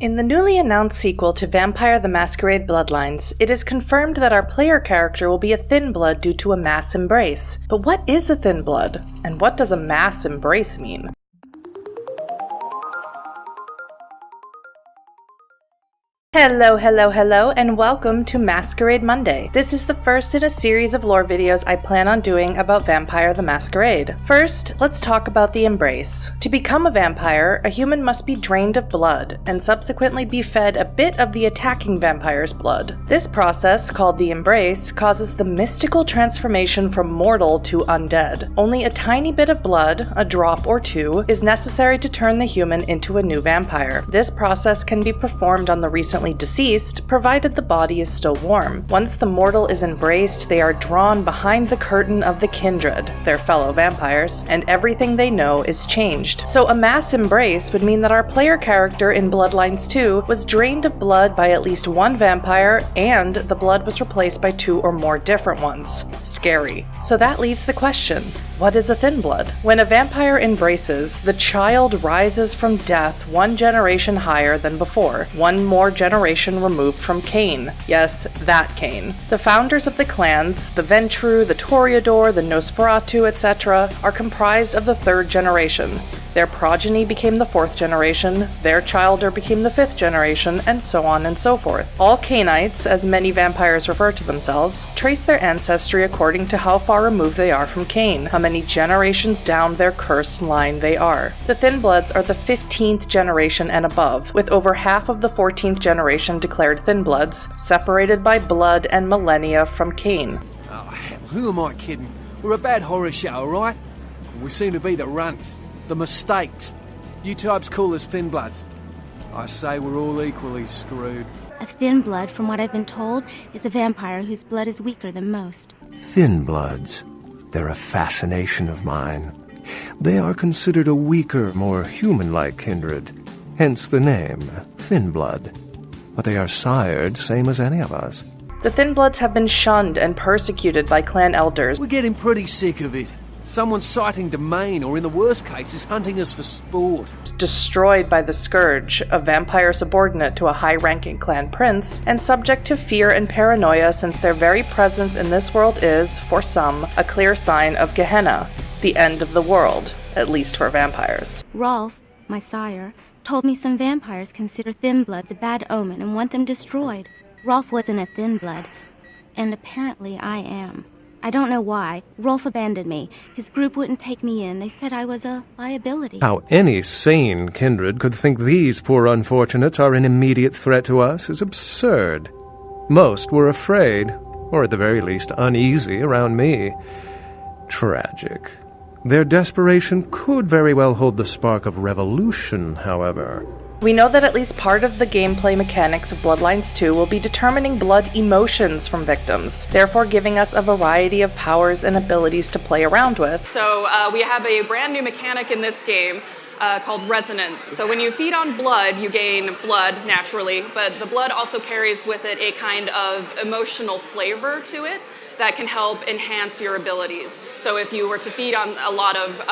In the newly announced sequel to Vampire the Masquerade Bloodlines, it is confirmed that our player character will be a thin blood due to a mass embrace. But what is a thin blood? And what does a mass embrace mean? Hello, and welcome to Masquerade Monday. This is the first in a series of lore videos I plan on doing about Vampire the Masquerade. First, let's talk about the embrace. To become a vampire, a human must be drained of blood, and subsequently be fed a bit of the attacking vampire's blood. This process, called the embrace, causes the mystical transformation from mortal to undead. Only a tiny bit of blood, a drop or two, is necessary to turn the human into a new vampire. This process can be performed on the recently deceased, provided the body is still warm. Once the mortal is embraced, they are drawn behind the curtain of the kindred, their fellow vampires, and everything they know is changed. So a mass embrace would mean that our player character in Bloodlines 2 was drained of blood by at least one vampire, and the blood was replaced by two or more different ones. Scary. So that leaves the question, what is a thin blood? When a vampire embraces, the child rises from death one generation higher than before, one more generation removed from Cain. Yes, that Cain. The founders of the clans, the Ventru, the Toreador, the Nosferatu, etc., are comprised of the third generation. Their progeny became the fourth generation, their childer became the fifth generation, and so on and so forth. All Cainites, as many vampires refer to themselves, trace their ancestry according to how far removed they are from Cain, how many generations down their cursed line they are. The Thin Bloods are the 15th generation and above, with over half of the 14th generation declared Thin Bloods, separated by blood and millennia from Cain. Oh hell, who am I kidding? We're a bad horror show, alright? We seem to be the runts. The mistakes. You types call us thin bloods. I say we're all equally screwed. A thin blood, from what I've been told, is a vampire whose blood is weaker than most. Thin bloods. They're a fascination of mine. They are considered a weaker, more human-like kindred. Hence the name, thin blood. But they are sired same as any of us. The Thin Bloods have been shunned and persecuted by clan elders. We're getting pretty sick of it. Someone's citing domain, or in the worst cases, hunting us for sport. Destroyed by the Scourge, a vampire subordinate to a high-ranking clan prince, and subject to fear and paranoia since their very presence in this world is, for some, a clear sign of Gehenna, the end of the world, at least for vampires. Rolf, my sire, told me some vampires consider thin bloods a bad omen and want them destroyed. Rolf wasn't a thin blood, and apparently I am. I don't know why. Rolf abandoned me. His group wouldn't take me in. They said I was a liability. How any sane kindred could think these poor unfortunates are an immediate threat to us is absurd. Most were afraid, or at the very least uneasy around me. Tragic. Their desperation could very well hold the spark of revolution, however. We know that at least part of the gameplay mechanics of Bloodlines 2 will be determining blood emotions from victims, therefore giving us a variety of powers and abilities to play around with. So we have a brand new mechanic in this game called resonance. So when you feed on blood, you gain blood naturally, but the blood also carries with it a kind of emotional flavor to it that can help enhance your abilities. So if you were to feed on a lot of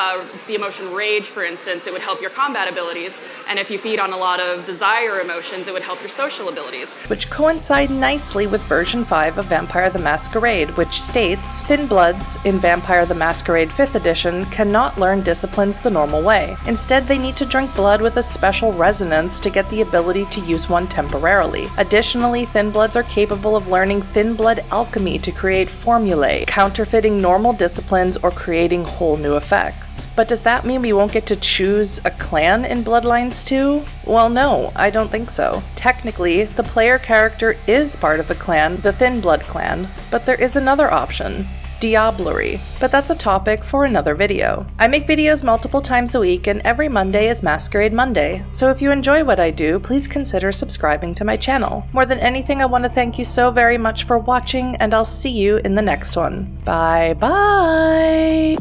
the emotion rage, for instance, it would help your combat abilities. And if you feed on a lot of desire emotions, it would help your social abilities. Which coincide nicely with version 5 of Vampire the Masquerade, which states, Thin Bloods in Vampire the Masquerade 5th edition cannot learn disciplines the normal way. Instead, they need to drink blood with a special resonance to get the ability to use one temporarily. Additionally, Thin Bloods are capable of learning Thin Blood alchemy to create formulae, counterfeiting normal disciplines or creating whole new effects. But does that mean we won't get to choose a clan in Bloodlines 2? Well, no, I don't think so. Technically, the player character is part of a clan, the Thin Blood clan, but there is another option. Diablerie. But that's a topic for another video. I make videos multiple times a week, and every Monday is Masquerade Monday, so if you enjoy what I do, please consider subscribing to my channel. More than anything, I want to thank you so very much for watching, and I'll see you in the next one. Bye bye!